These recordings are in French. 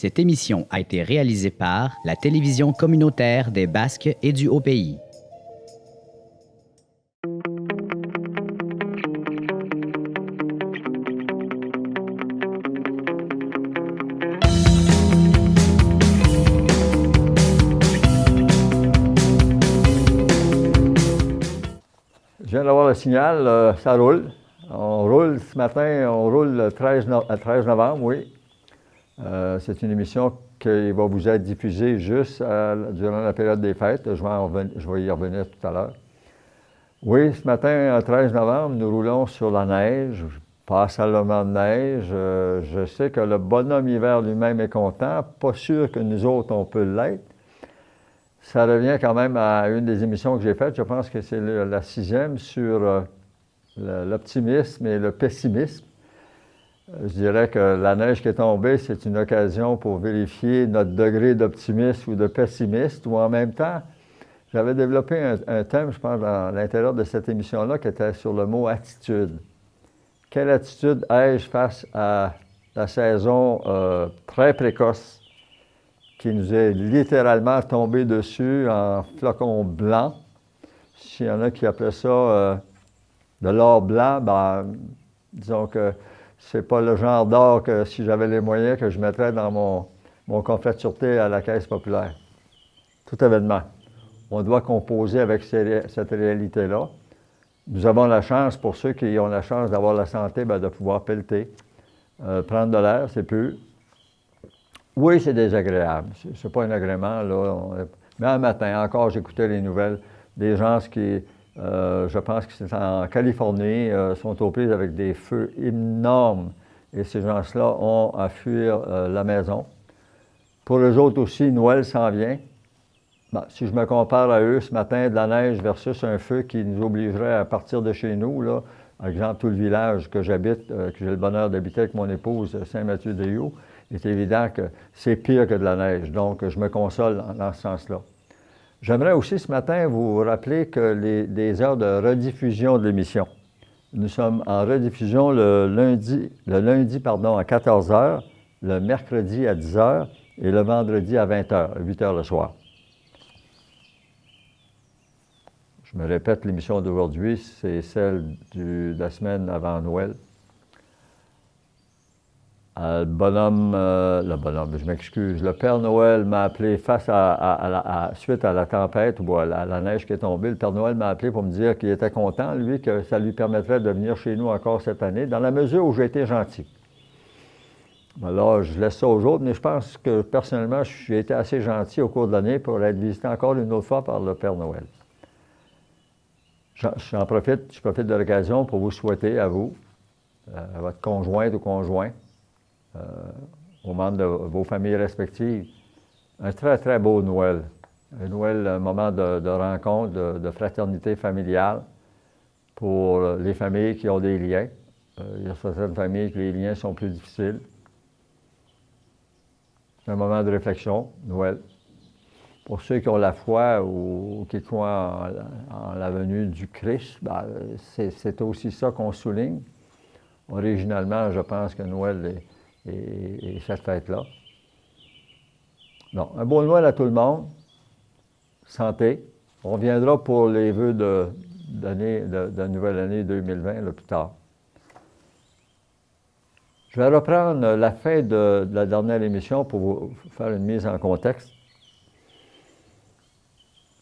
Cette émission a été réalisée par la télévision communautaire des Basques et du Haut-Pays. Je viens d'avoir le signal, ça roule. On roule ce matin, on roule le 13 novembre, oui. C'est une émission qui va vous être diffusée juste durant la période des fêtes. Je vais y revenir tout à l'heure. Oui, ce matin, le 13 novembre, nous roulons sur la neige, pas seulement de neige. Je sais que le bonhomme hiver lui-même est content. Pas sûr que nous autres, on peut l'être. Ça revient quand même à une des émissions que j'ai faites. Je pense que c'est la 6e sur l'optimisme et le pessimisme. Je dirais que la neige qui est tombée, c'est une occasion pour vérifier notre degré d'optimisme ou de pessimiste, ou en même temps, j'avais développé un thème, je pense, dans l'intérieur de cette émission-là, qui était sur le mot attitude. Quelle attitude ai-je face à la saison très précoce qui nous est littéralement tombée dessus en flocons blancs? S'il y en a qui appelaient ça de l'or blanc, ben, disons que c'est pas le genre d'or que, si j'avais les moyens, que je mettrais dans mon coffret de sûreté à la Caisse populaire. Tout événement. On doit composer avec cette réalité-là. Nous avons la chance, pour ceux qui ont la chance d'avoir la santé, bien, de pouvoir pelleter, prendre de l'air, c'est pur. Oui, c'est désagréable. C'est pas un agrément, là. Mais un matin, encore, j'écoutais les nouvelles des gens qui, je pense que c'est en Californie, sont aux prises avec des feux énormes. Et ces gens-là ont à fuir la maison. Pour eux autres aussi, Noël s'en vient. Bon, si je me compare à eux, ce matin, de la neige versus un feu qui nous obligerait à partir de chez nous, là, par exemple, tout le village que j'habite, que j'ai le bonheur d'habiter avec mon épouse, Saint-Mathieu-des-Hauts, il est évident que c'est pire que de la neige. Donc, je me console dans ce sens-là. J'aimerais aussi ce matin vous rappeler que les heures de rediffusion de l'émission. Nous sommes en rediffusion le lundi à 14 h, le mercredi à 10 h et le vendredi à 20 h, 8 h le soir. Je me répète, l'émission d'aujourd'hui, c'est celle de la semaine avant Noël. Le bonhomme, je m'excuse, le Père Noël m'a appelé suite à la tempête ou à la neige qui est tombée. Le Père Noël m'a appelé pour me dire qu'il était content, lui, que ça lui permettrait de venir chez nous encore cette année, dans la mesure où j'ai été gentil. Alors, je laisse ça aux autres, mais je pense que personnellement, j'ai été assez gentil au cours de l'année pour être visité encore une autre fois par le Père Noël. Je profite de l'occasion pour vous souhaiter à vous, à votre conjointe ou conjoint, aux membres de vos familles respectives, un très, très beau Noël. Un Noël, un moment de rencontre, de fraternité familiale pour les familles qui ont des liens. Il y a certaines familles que les liens sont plus difficiles. C'est un moment de réflexion, Noël. Pour ceux qui ont la foi ou qui croient en la venue du Christ, ben, c'est aussi ça qu'on souligne. Originalement, je pense que Noël est cette fête-là. Donc, un bon Noël à tout le monde. Santé. On reviendra pour les vœux de nouvelle année 2020 là, plus tard. Je vais reprendre la fin de la dernière émission pour vous faire une mise en contexte.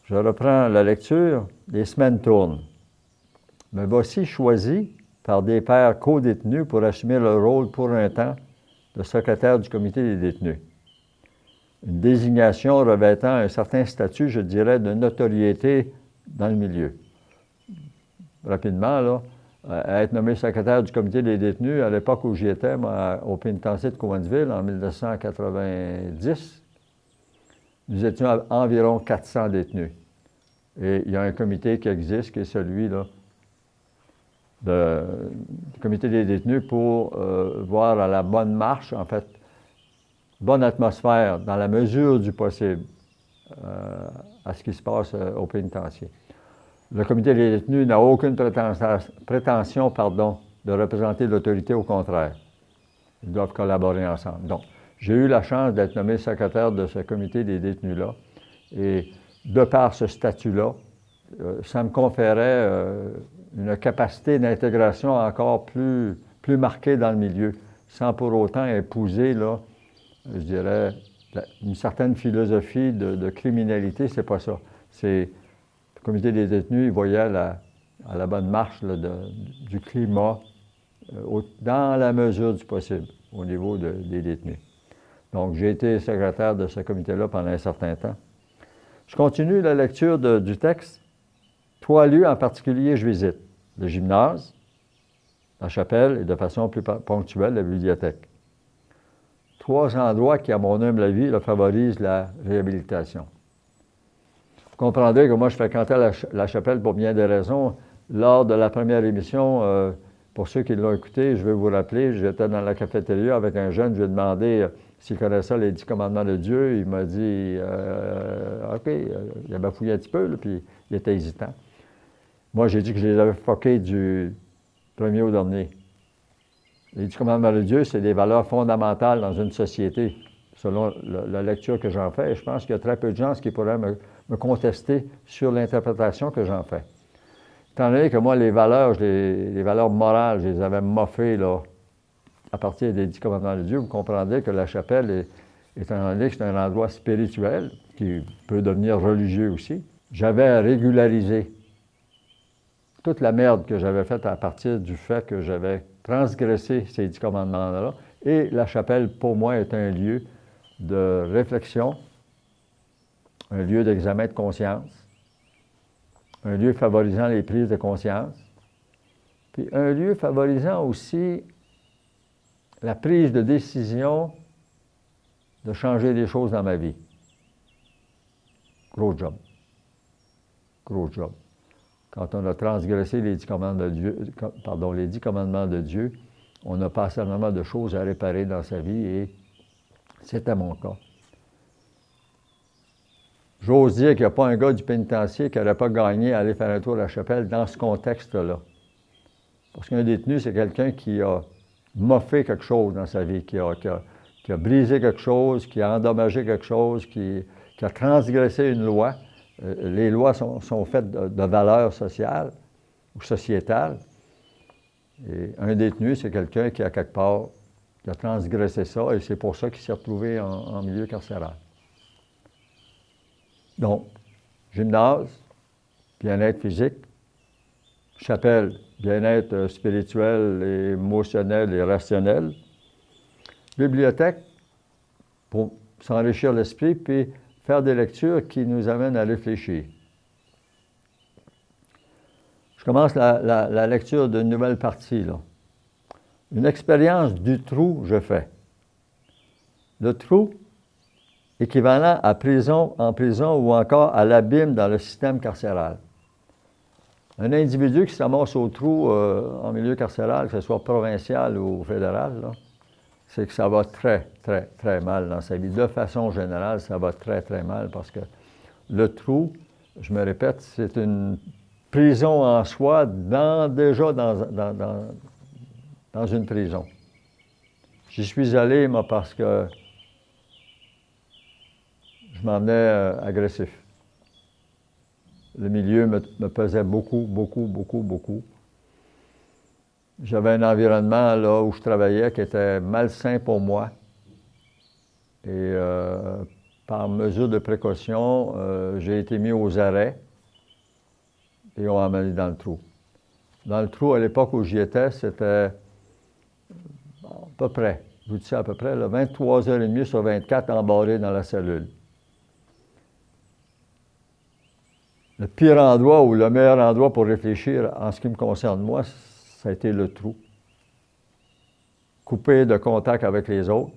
Je reprends la lecture. Les semaines tournent. Me voici choisi par des pères co-détenus pour assumer leur rôle pour un temps de secrétaire du comité des détenus. Une désignation revêtant un certain statut, je dirais, de notoriété dans le milieu. Rapidement, là, être nommé secrétaire du comité des détenus, à l'époque où j'y étais, moi, au pénitencier de Cowansville, en 1990, nous étions à environ 400 détenus. Et il y a un comité qui existe, qui est celui-là, du comité des détenus pour voir à la bonne marche, en fait, bonne atmosphère, dans la mesure du possible, à ce qui se passe au pénitencier. Le comité des détenus n'a aucune prétention de représenter l'autorité, au contraire. Ils doivent collaborer ensemble. Donc, J'ai eu la chance d'être nommé secrétaire de ce comité des détenus-là. Et de par ce statut-là, ça me conférait une capacité d'intégration encore plus marquée dans le milieu, sans pour autant épouser, là, je dirais, une certaine philosophie de criminalité. C'est pas ça. C'est le comité des détenus, il voyait à la bonne marche là, du climat dans la mesure du possible au niveau des détenus. Donc, j'ai été secrétaire de ce comité-là pendant un certain temps. Je continue la lecture du texte. 3 lieux en particulier, je visite. Le gymnase, la chapelle et de façon plus ponctuelle, la bibliothèque. 3 endroits qui, à mon humble avis, favorisent la réhabilitation. Vous comprendrez que moi, je fréquentais la chapelle pour bien des raisons. Lors de la première émission, pour ceux qui l'ont écouté, je vais vous rappeler, j'étais dans la cafétéria avec un jeune, je lui ai demandé s'il connaissait les 10 commandements de Dieu. Il m'a dit OK, il a bafouillé un petit peu, là, puis il était hésitant. Moi, j'ai dit que je les avais foqués du premier au dernier. Les 10 commandements de Dieu, c'est des valeurs fondamentales dans une société, selon la lecture que j'en fais. Et je pense qu'il y a très peu de gens qui pourraient me contester sur l'interprétation que j'en fais. Étant donné que moi, les valeurs morales, je les avais moffées là, à partir des 10 commandements de Dieu, vous comprendrez que la chapelle étant donné que c'est un endroit spirituel, qui peut devenir religieux aussi, j'avais régularisé toute la merde que j'avais faite à partir du fait que j'avais transgressé ces 10 commandements-là. Et la chapelle, pour moi, est un lieu de réflexion, un lieu d'examen de conscience, un lieu favorisant les prises de conscience, puis un lieu favorisant aussi la prise de décision de changer des choses dans ma vie. Gros job. Gros job. Quand on a transgressé les 10 commandements de Dieu, on a pas seulement de choses à réparer dans sa vie et c'était mon cas. J'ose dire qu'il n'y a pas un gars du pénitencier qui n'aurait pas gagné à aller faire un tour à la chapelle dans ce contexte-là. Parce qu'un détenu, c'est quelqu'un qui a moffé quelque chose dans sa vie, qui a brisé quelque chose, qui a endommagé quelque chose, qui a transgressé une loi. Les lois sont faites de valeurs sociales ou sociétales. Et un détenu, c'est quelqu'un qui, à quelque part, qui a transgressé ça, et c'est pour ça qu'il s'est retrouvé en milieu carcéral. Donc, gymnase, bien-être physique, chapelle, bien-être spirituel, et émotionnel et rationnel, bibliothèque, pour s'enrichir l'esprit, puis faire des lectures qui nous amènent à réfléchir. Je commence la lecture d'une nouvelle partie, là. Une expérience du trou, je fais. Le trou, équivalent en prison ou encore à l'abîme dans le système carcéral. Un individu qui s'amasse au trou en milieu carcéral, que ce soit provincial ou fédéral, là, c'est que ça va très, très, très mal dans sa vie. De façon générale, ça va très, très mal parce que le trou, je me répète, c'est une prison en soi, déjà dans une prison. J'y suis allé, moi, parce que je m'en venais agressif. Le milieu me pesait beaucoup, beaucoup, beaucoup, beaucoup. J'avais un environnement là où je travaillais qui était malsain pour moi. Et par mesure de précaution, j'ai été mis aux arrêts et on m'a amené dans le trou. Dans le trou, à l'époque où j'y étais, c'était à peu près, je vous dis ça à peu près, là, 23h30 sur 24 embarré dans la cellule. Le pire endroit ou le meilleur endroit pour réfléchir en ce qui me concerne moi, ça a été le trou. Coupé de contact avec les autres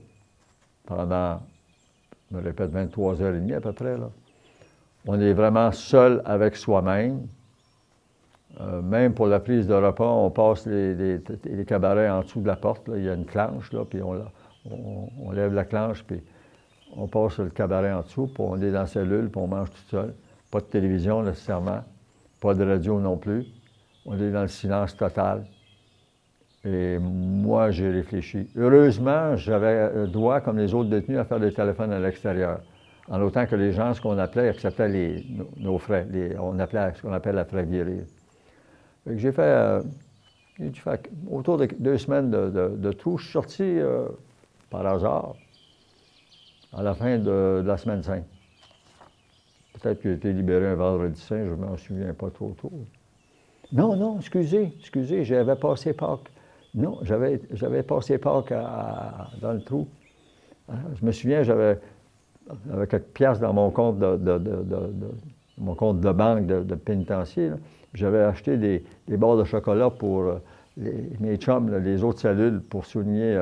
pendant, je me répète, 23h30 à peu près, là. On est vraiment seul avec soi-même. Même pour la prise de repas, on passe les cabarets en dessous de la porte, là. Il y a une planche, là, puis on lève la planche, puis on passe le cabaret en dessous, puis on est dans la cellule, puis on mange tout seul. Pas de télévision nécessairement, pas de radio non plus. On est dans le silence total. Et moi, j'ai réfléchi. Heureusement, j'avais le droit, comme les autres détenus, à faire des téléphones à l'extérieur. En autant que les gens, ce qu'on appelait, acceptaient nos frais. On appelait ce qu'on appelle la frais virée. Fait que j'ai fait autour de 2 semaines de trou. Je suis sorti par hasard à la fin de la semaine 5. Peut-être que j'ai été libéré un vendredi saint, je ne m'en souviens pas trop tôt. Non, excusez, j'avais passé Pâques. Non, j'avais passé Pâques dans le trou. Je me souviens, j'avais quelques piastres dans mon compte mon compte de banque de pénitencier. Là. J'avais acheté des barres de chocolat pour mes chums, là, les autres cellules, pour souligner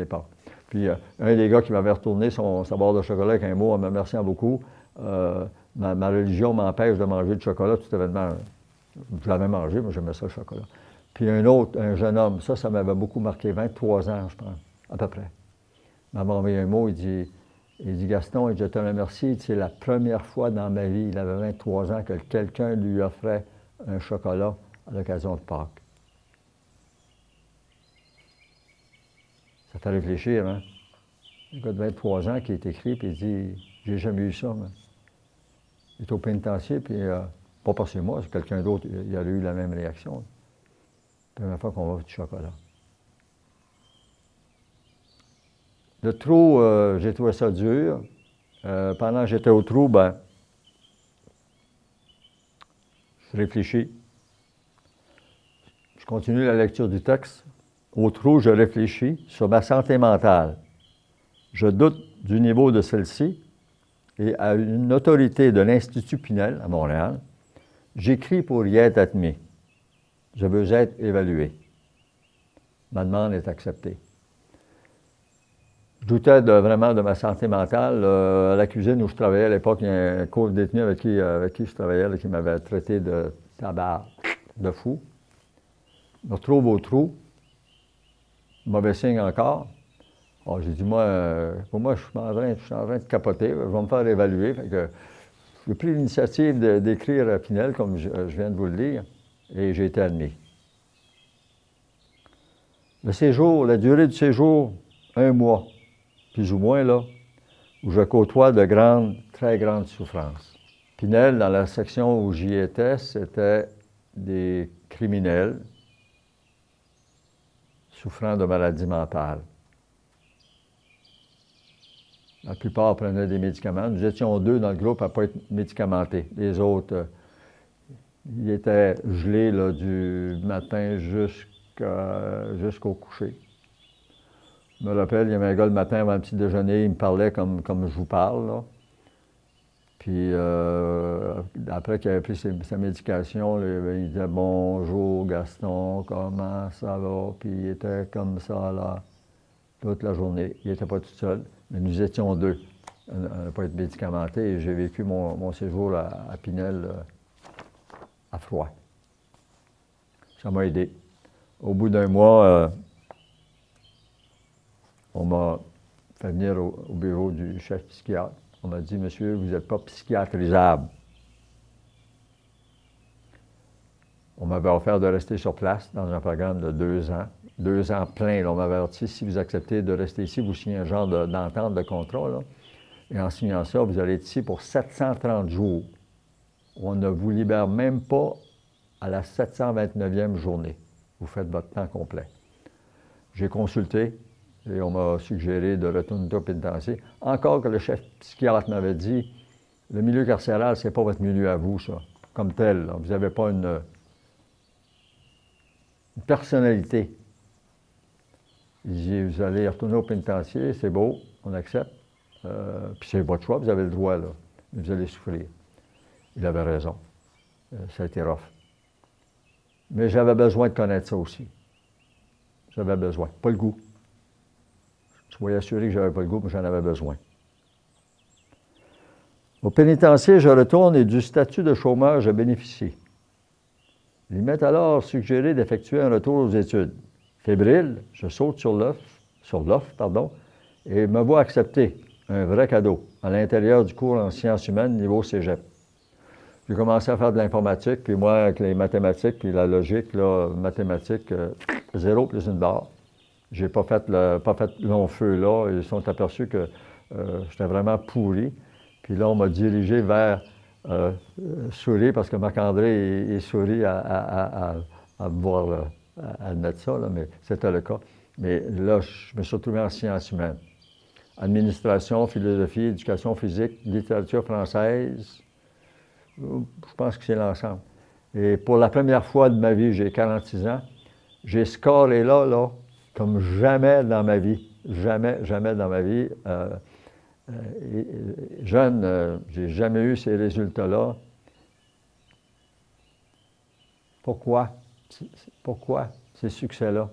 Pâques. Puis un des gars qui m'avait retourné sa barre de chocolat avec un mot en me remerciant beaucoup, ma religion m'empêche de manger du chocolat, tout événement. Je l'avais mangé, mais j'aimais ça le chocolat. Puis un jeune homme, ça m'avait beaucoup marqué, 23 ans, je pense, à peu près. Il m'a envoyé un mot, il dit Gaston, et je te remercie, c'est la première fois dans ma vie, il avait 23 ans, que quelqu'un lui offrait un chocolat à l'occasion de Pâques. Ça fait réfléchir, hein? Un gars de 23 ans qui est écrit, puis il dit j'ai jamais eu ça, mais il est au pénitencier, puis pas parce que c'est moi, c'est quelqu'un d'autre, il a eu la même réaction. La première fois qu'on va du chocolat. Le trou, j'ai trouvé ça dur. Pendant que j'étais au trou, je réfléchis. Je continue la lecture du texte. Au trou, je réfléchis sur ma santé mentale. Je doute du niveau de celle-ci et à une autorité de l'Institut Pinel, à Montréal, j'écris pour y être admis. Je veux être évalué. Ma demande est acceptée. Je doutais vraiment de ma santé mentale. À la cuisine où je travaillais à l'époque, il y a un co-détenu avec qui je travaillais là, qui m'avait traité de tabac, de fou. Je me retrouve au trou. Mauvais signe encore. Alors, j'ai dit, pour moi, je suis en train de capoter. Je vais me faire évaluer. Fait que j'ai pris l'initiative d'écrire à Pinel, comme je viens de vous le dire, et j'ai été admis. Le séjour, la durée du séjour, 1 mois, plus ou moins, là, où je côtoie de très grandes souffrances. Pinel, dans la section où j'y étais, c'était des criminels souffrant de maladies mentales. La plupart prenaient des médicaments. Nous étions 2 dans le groupe à ne pas être médicamentés. Les autres, ils étaient gelés là, du matin jusqu'au coucher. Je me rappelle, il y avait un gars le matin avant le petit déjeuner, il me parlait comme je vous parle. Là. Puis après qu'il avait pris sa médication, là, il disait « Bonjour Gaston, comment ça va? » Puis il était comme ça là, toute la journée. Il n'était pas tout seul, mais nous étions 2 à ne pas être médicamentés. Et j'ai vécu mon séjour à Pinel à froid. Ça m'a aidé. Au bout d'1 mois, on m'a fait venir au bureau du chef psychiatre. On m'a dit, monsieur, vous n'êtes pas psychiatrisable. On m'avait offert de rester sur place dans un programme de 2 ans. 2 ans plein. Là, on m'avait averti, si vous acceptez de rester ici, vous signez un genre d'entente de contrat. Là. Et en signant ça, vous allez être ici pour 730 jours. On ne vous libère même pas à la 729e journée. Vous faites votre temps complet. J'ai consulté. Et on m'a suggéré de retourner au pénitencier. Encore que le chef psychiatre m'avait dit, le milieu carcéral, c'est pas votre milieu à vous, ça, comme tel. Là. Vous n'avez pas une personnalité. Il dit, vous allez retourner au pénitencier, c'est beau, on accepte. Puis c'est votre choix, vous avez le droit, là. Mais vous allez souffrir. Il avait raison. Ça a été rough. Mais j'avais besoin de connaître ça aussi. J'avais besoin. Pas le goût. Soyez assurés que je n'avais pas le goût, mais j'en avais besoin. Au pénitencier, je retourne et du statut de chômeur, je bénéficie. Il m'est alors suggéré d'effectuer un retour aux études. Fébrile, je saute sur l'offre, et me vois accepter un vrai cadeau à l'intérieur du cours en sciences humaines niveau cégep. J'ai commencé à faire de l'informatique, puis moi, avec les mathématiques, puis la logique, là, mathématiques, 0 plus une barre. Je n'ai pas fait long feu là. Ils se sont aperçus que j'étais vraiment pourri. Puis là, on m'a dirigé vers Souris, parce que Marc-André et Souris à voir, là, à admettre ça, là, mais c'était le cas. Mais là, je me suis retrouvé en sciences humaines. Administration, philosophie, éducation physique, littérature française. Je pense que c'est l'ensemble. Et pour la première fois de ma vie, j'ai 46 ans, j'ai scoré là, comme jamais dans ma vie. Jamais, jamais dans ma vie. Jeune, j'ai jamais eu ces résultats-là. Pourquoi? Pourquoi ces succès-là?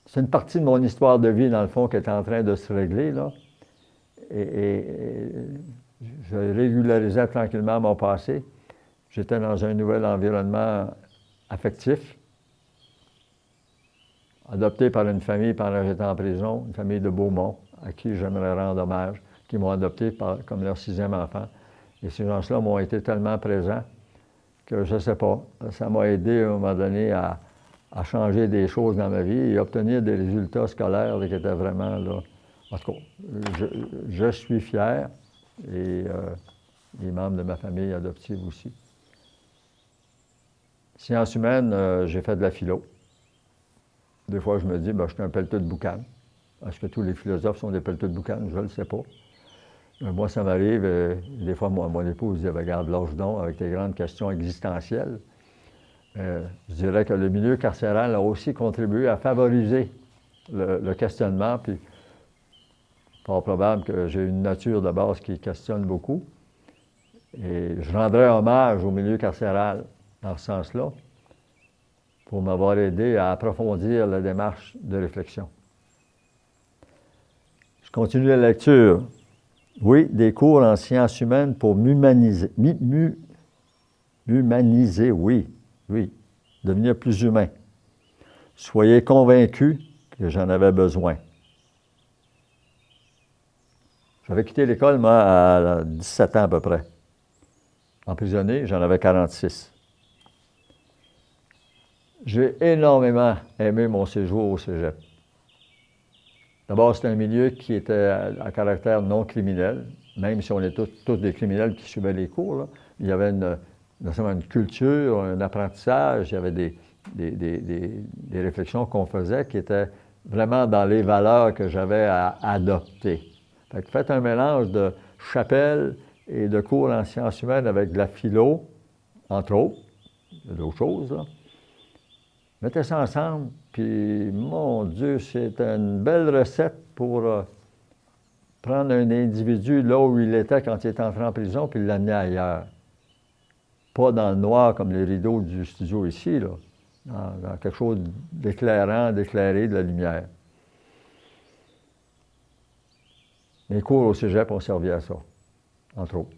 C'est une partie de mon histoire de vie, dans le fond, qui est en train de se régler, là. Et je régularisais tranquillement mon passé. J'étais dans un nouvel environnement affectif, adopté par une famille pendant que j'étais en prison, une famille de Beaumont, à qui j'aimerais rendre hommage, qui m'ont adopté comme leur 6e enfant. Et ces gens-là m'ont été tellement présents que je ne sais pas, ça m'a aidé à un moment donné à changer des choses dans ma vie et obtenir des résultats scolaires là, qui étaient vraiment, là, en tout cas, je suis fier et les membres de ma famille adoptive aussi. Sciences humaines, j'ai fait de la philo. Des fois, je me dis, je suis un pelleteux de boucan. Est-ce que tous les philosophes sont des pelleteux de boucan? Je ne le sais pas. Moi, ça m'arrive, des fois, mon épouse dit, regarde, lâche donc avec tes grandes questions existentielles. Je dirais que le milieu carcéral a aussi contribué à favoriser le questionnement, puis fort probable que j'ai une nature de base qui questionne beaucoup. Et je rendrais hommage au milieu carcéral dans ce sens-là, pour m'avoir aidé à approfondir la démarche de réflexion. Je continue la lecture. Oui, des cours en sciences humaines pour m'humaniser. Humaniser, oui, devenir plus humain. Soyez convaincus que j'en avais besoin. J'avais quitté l'école, moi, à 17 ans à peu près. Emprisonné, j'en avais 46. J'ai énormément aimé mon séjour au cégep. D'abord, c'était un milieu qui était à caractère non criminel, même si on est tous des criminels qui suivaient les cours, là. Il y avait une culture, un apprentissage, il y avait des réflexions qu'on faisait qui étaient vraiment dans les valeurs que j'avais à adopter. Fait que faites un mélange de chapelle et de cours en sciences humaines avec de la philo, entre autres, d'autres choses, là. Mettez ça ensemble, puis, mon Dieu, c'est une belle recette pour prendre un individu là où il était quand il est entré en prison, puis l'amener ailleurs. Pas dans le noir comme les rideaux du studio ici, là, dans quelque chose d'éclairant, d'éclairé, de la lumière. Mes cours au cégep ont servi à ça, entre autres.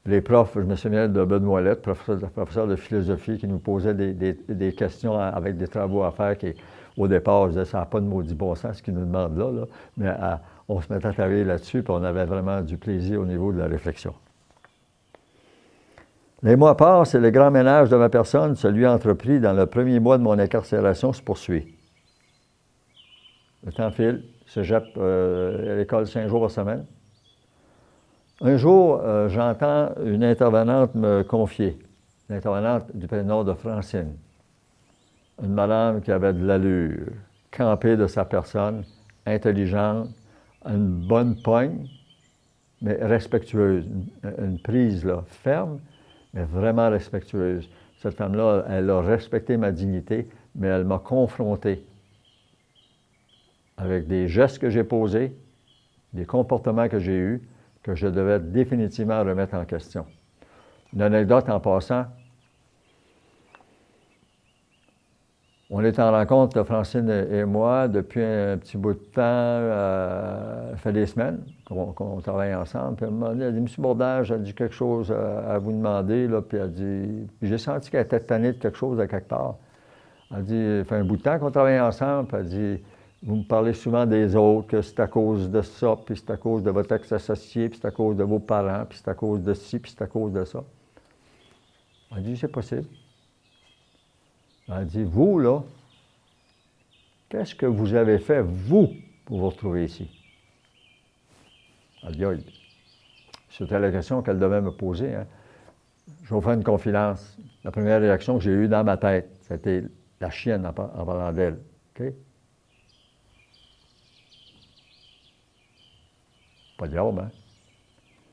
Les profs, je me souviens de Benoît Ouellette, professeur de philosophie, qui nous posait des questions avec des travaux à faire qui, au départ, je disais, ça n'a pas de maudit bon sens ce qu'il nous demande là. Mais on se mettait à travailler là-dessus, puis on avait vraiment du plaisir au niveau de la réflexion. Les mois passent et le grand ménage de ma personne, celui entrepris dans le premier mois de mon incarcération, se poursuit. Le temps file, cégep à l'école 5 jours par semaine. Un jour, j'entends une intervenante me confier, une intervenante du prénom de Francine, une madame qui avait de l'allure, campée de sa personne, intelligente, une bonne poigne, mais respectueuse, une prise là, ferme, mais vraiment respectueuse. Cette femme-là, elle a respecté ma dignité, mais elle m'a confronté avec des gestes que j'ai posés, des comportements que j'ai eus, que je devais définitivement remettre en question. Une anecdote en passant. On est en rencontre, Francine et moi, depuis un petit bout de temps, ça fait des semaines qu'on travaille ensemble. Puis elle a dit, M. Bourdage, j'ai dit quelque chose à vous demander, là, puis elle dit, puis j'ai senti qu'elle était tannée de quelque chose à quelque part. Elle dit, ça fait un bout de temps qu'on travaille ensemble, puis elle dit, vous me parlez souvent des autres, que c'est à cause de ça, puis c'est à cause de votre ex-associé, puis c'est à cause de vos parents, puis c'est à cause de ci, puis c'est à cause de ça. Elle dit, c'est possible. Elle dit, vous, là, qu'est-ce que vous avez fait, vous, pour vous retrouver ici? Elle dit, aïe. C'était la question qu'elle devait me poser. Hein. Je vais vous faire une confidence. La première réaction que j'ai eue dans ma tête, c'était la chienne en parlant d'elle. OK? Pas de diable, hein?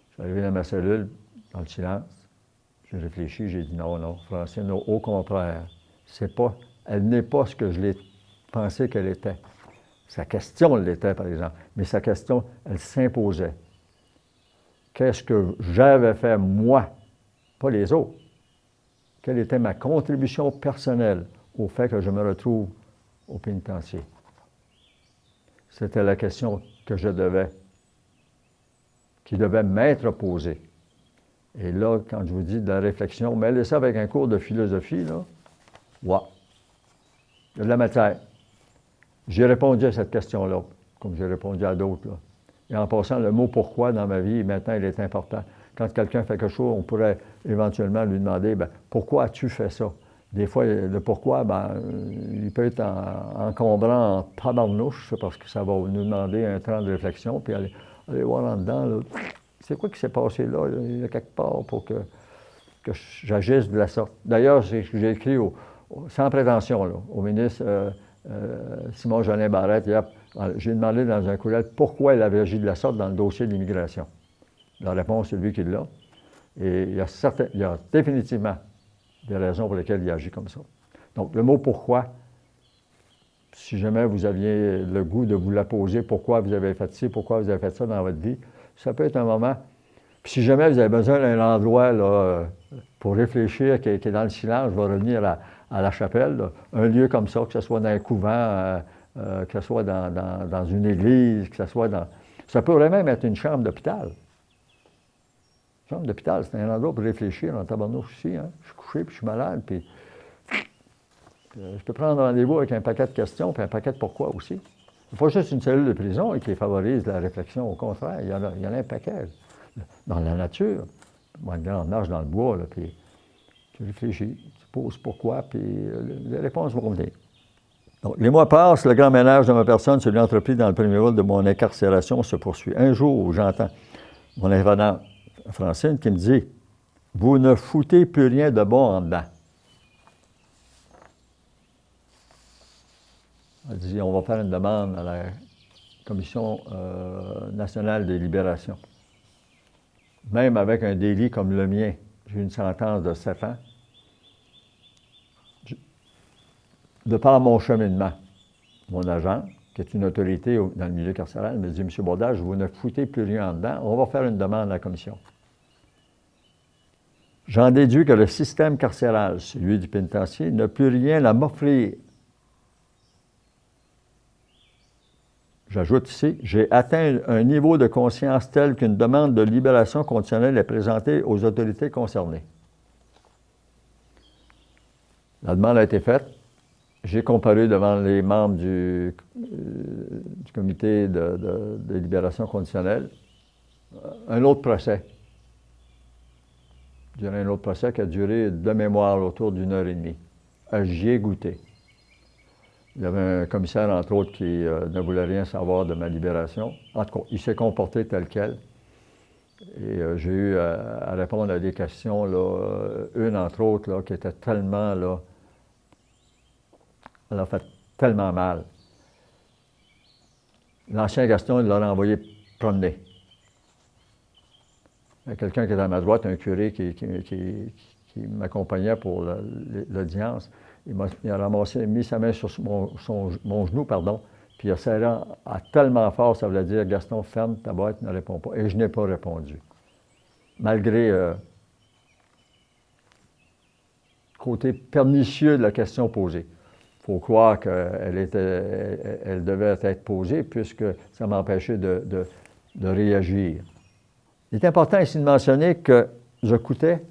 Je suis arrivé dans ma cellule, dans le silence. J'ai réfléchi, j'ai dit non, non, Francine, au contraire. Elle n'est pas ce que je l'ai pensé qu'elle était. Sa question l'était, par exemple, mais sa question, elle s'imposait. Qu'est-ce que j'avais fait, moi, pas les autres? Quelle était ma contribution personnelle au fait que je me retrouve au pénitencier? C'était la question que qui devait m'être posée. Et là, quand je vous dis de la réflexion, mêlez ça avec un cours de philosophie, là, wow! Il y a de la matière. J'ai répondu à cette question-là, comme j'ai répondu à d'autres. Là. Et en passant, le mot « pourquoi » dans ma vie, maintenant, il est important. Quand quelqu'un fait quelque chose, on pourrait éventuellement lui demander « Pourquoi as-tu fait ça? » Des fois, le « pourquoi », il peut être encombrant en tabarnouche, parce que ça va nous demander un temps de réflexion, puis aller voir en dedans, là, c'est quoi qui s'est passé là? Il y a quelque part pour que j'agisse de la sorte. D'ailleurs, j'ai écrit, sans prétention, là, au ministre Simon-Jolin Barrette, j'ai demandé dans un courriel pourquoi il avait agi de la sorte dans le dossier de l'immigration. La réponse, c'est lui qui l'a. Et il y a définitivement des raisons pour lesquelles il agit comme ça. Donc, le mot « pourquoi », si jamais vous aviez le goût de vous la poser, pourquoi vous avez fait ci, pourquoi vous avez fait ça dans votre vie, ça peut être un moment. Puis si jamais vous avez besoin d'un endroit là, pour réfléchir, qui est dans le silence, je vais revenir à la chapelle, là, un lieu comme ça, que ce soit dans un couvent, que ce soit dans une église, que ce soit dans... Ça pourrait même être une chambre d'hôpital. Une chambre d'hôpital, c'est un endroit pour réfléchir en tabarnouche ici. Hein. Je suis couché, puis je suis malade, puis je peux prendre rendez-vous avec un paquet de questions, puis un paquet de pourquoi aussi. Il faut juste une cellule de prison qui favorise la réflexion. Au contraire, il y en a un paquet. Dans la nature, moi, on marche dans le bois, là, puis tu réfléchis, tu poses pourquoi, puis les réponses vont venir. Donc, les mois passent, le grand ménage de ma personne, celui entrepris dans le premier rôle de mon incarcération, se poursuit. Un jour, j'entends mon intervenante, Francine, qui me dit « Vous ne foutez plus rien de bon en dedans. » Elle dit « On va faire une demande à la Commission nationale des libérations. » Même avec un délit comme le mien, j'ai une sentence de 7 ans. De par mon cheminement, mon agent, qui est une autorité dans le milieu carcéral, me dit « M. Baudage, vous ne foutez plus rien en dedans, on va faire une demande à la commission. » J'en déduis que le système carcéral, celui du pénitencier, n'a plus rien à m'offrir. J'ajoute ici, j'ai atteint un niveau de conscience tel qu'une demande de libération conditionnelle est présentée aux autorités concernées. La demande a été faite. J'ai comparu devant les membres du comité de libération conditionnelle. Un autre procès. Je dirais un autre procès qui a duré de mémoire autour d'1h30. J'y ai goûté. Il y avait un commissaire, entre autres, qui ne voulait rien savoir de ma libération. En tout cas, il s'est comporté tel quel. Et j'ai eu à répondre à des questions, là, une, entre autres, là, qui était tellement, là, elle a fait tellement mal. L'ancien Gaston, il l'a renvoyé promener. Il y a quelqu'un qui est à ma droite, un curé qui m'accompagnait pour l'audience. Il a ramassé, mis sa main sur mon genou, puis il a serré tellement fort, ça voulait dire « Gaston, ferme ta boîte, ne réponds pas ». Et je n'ai pas répondu. Malgré le côté pernicieux de la question posée. Il faut croire qu'elle devait être posée, puisque ça m'empêchait de réagir. Il est important ici de mentionner que je coûtais,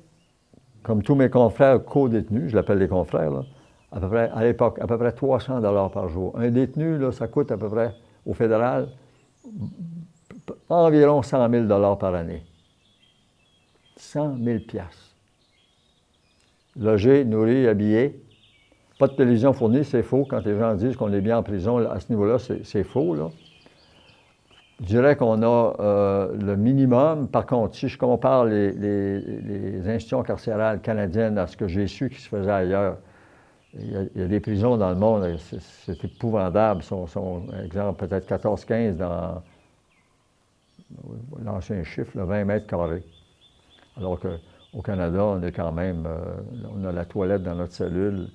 comme tous mes confrères co-détenus, je l'appelle les confrères, là, à peu près, à l'époque, à peu près 300 $ par jour. Un détenu, là, ça coûte à peu près, au fédéral, environ 100 000 $ par année. 100 000 $. Logé, nourri, habillé. Pas de télévision fournie, c'est faux. Quand les gens disent qu'on est bien en prison, là, à ce niveau-là, c'est faux, là. Je dirais qu'on a le minimum. Par contre, si je compare les institutions carcérales canadiennes à ce que j'ai su qui se faisait ailleurs, il y a des prisons dans le monde, c'est épouvantable. Sont, exemple, peut-être 14-15 dans l'ancien chiffre, là, 20 mètres carrés. Alors qu'au Canada, on est quand même, on a la toilette dans notre cellule.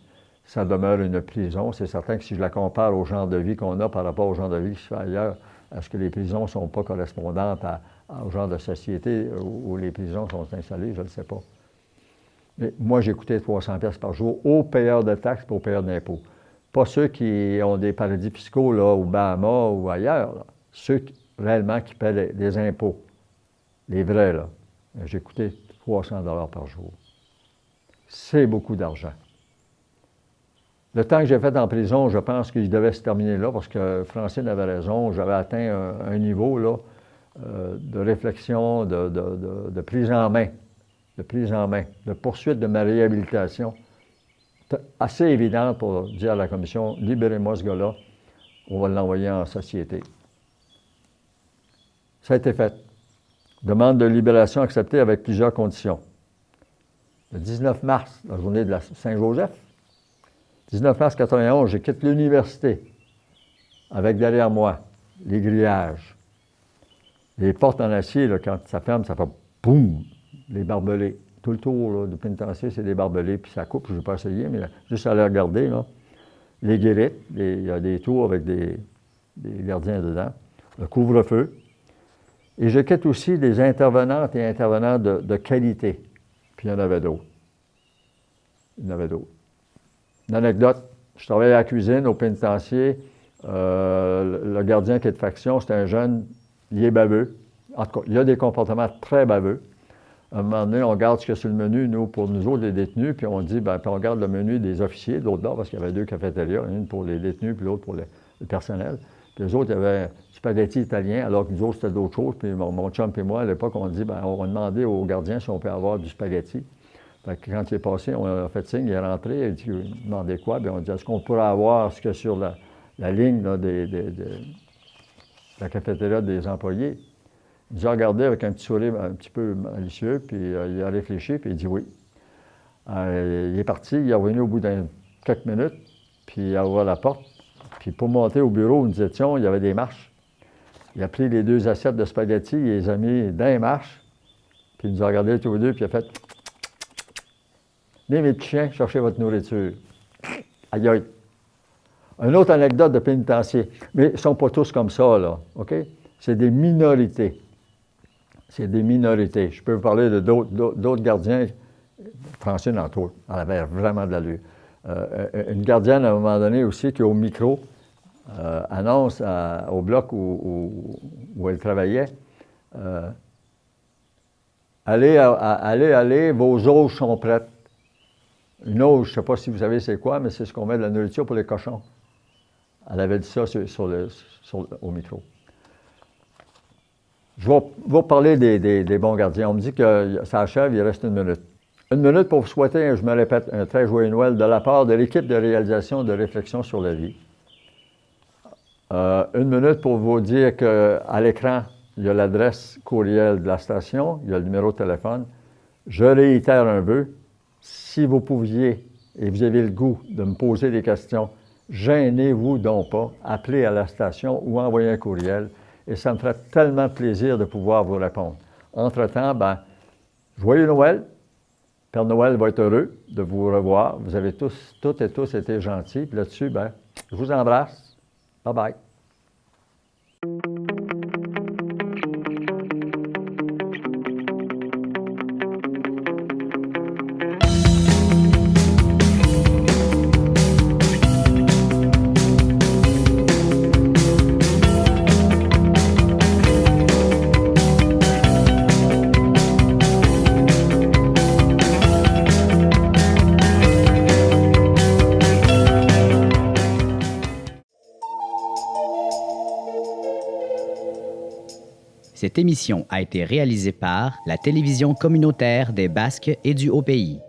Ça demeure une prison. C'est certain que si je la compare au genre de vie qu'on a par rapport au genre de vie qui se fait ailleurs, est-ce que les prisons ne sont pas correspondantes au genre de société où les prisons sont installées? Je ne le sais pas. Mais moi, j'ai coûté 300 pièces par jour aux payeurs de taxes et aux payeurs d'impôts. Pas ceux qui ont des paradis fiscaux là, au Bahamas ou ailleurs. Là. Ceux réellement qui paient les impôts. Les vrais, là. J'ai coûté 300 $ par jour. C'est beaucoup d'argent. Le temps que j'ai fait en prison, je pense qu'il devait se terminer là, parce que Francine avait raison, j'avais atteint un niveau là, de réflexion, de prise en main, de poursuite de ma réhabilitation, assez évidente pour dire à la commission, libérez-moi ce gars-là, on va l'envoyer en société. Ça a été fait. Demande de libération acceptée avec plusieurs conditions. Le 19 mars, la journée de la Saint-Joseph, 19 mars 1991, je quitte l'université avec derrière moi les grillages. Les portes en acier, là, quand ça ferme, ça fait boum, les barbelés. Tout le tour là, du pénitencier, c'est des barbelés, puis ça coupe, je n'ai pas essayé, mais juste à les regarder, là. Les guérites, il y a des tours avec des gardiens dedans, le couvre-feu. Et je quitte aussi des intervenantes et intervenants de qualité. Puis il y en avait d'autres. Il y en avait d'autres. Une anecdote, je travaillais à la cuisine au pénitencier. Le gardien qui est de faction, c'est un jeune, il est baveux. En tout cas, il a des comportements très baveux. À un moment donné, on regarde ce qu'il y a sur le menu, nous, pour nous autres, les détenus, puis on dit, bien, puis on regarde le menu des officiers, de l'autre bord, parce qu'il y avait deux cafétérias, une pour les détenus, puis l'autre pour le personnel. Puis les autres, il y avait un spaghetti italien, alors que nous autres, c'était d'autres choses. Puis mon chum et moi, à l'époque, on dit, bien, on va demander aux gardiens si on peut avoir du spaghetti. Fait que quand il est passé, on a fait signe, il est rentré, il a dit, demandez quoi? Bien, on dit, est-ce qu'on pourrait avoir ce que sur la ligne là, de la cafétéria des employés? Il nous a regardé avec un petit sourire un petit peu malicieux, puis il a réfléchi, puis il dit oui. Il est parti, il est revenu au bout de quelques minutes, puis il a ouvert la porte. Puis pour monter au bureau où nous étions, il y avait des marches. Il a pris les deux assiettes de spaghettis, il les a mis dans les marches, puis il nous a regardés tous les deux, puis il a fait « Venez mes petits chiens, cherchez votre nourriture. » Aïe aïe. Une autre anecdote de pénitencier, mais ils ne sont pas tous comme ça, là, OK? C'est des minorités. C'est des minorités. Je peux vous parler de d'autres gardiens. Francine, entre autres, elle avait vraiment de l'allure. Une gardienne, à un moment donné aussi, qui au micro, annonce au bloc où elle travaillait, allez, vos auges sont prêtes. Une auge, je ne sais pas si vous savez c'est quoi, mais c'est ce qu'on met de la nourriture pour les cochons. Elle avait dit ça au micro. Je vais vous parler des bons gardiens. On me dit que ça achève, il reste 1 minute. 1 minute pour vous souhaiter, je me répète, un très joyeux Noël de la part de l'équipe de réalisation de Réflexion sur la vie. 1 minute pour vous dire qu'à l'écran, il y a l'adresse courriel de la station, il y a le numéro de téléphone. Je réitère un vœu. Si vous pouviez et vous avez le goût de me poser des questions, gênez-vous donc pas, appelez à la station ou envoyez un courriel. Et ça me ferait tellement plaisir de pouvoir vous répondre. Entre-temps, bien, joyeux Noël. Père Noël va être heureux de vous revoir. Vous avez toutes et tous été gentils. Puis là-dessus, bien, je vous embrasse. Bye-bye. Cette émission a été réalisée par la télévision communautaire des Basques et du Haut-Pays.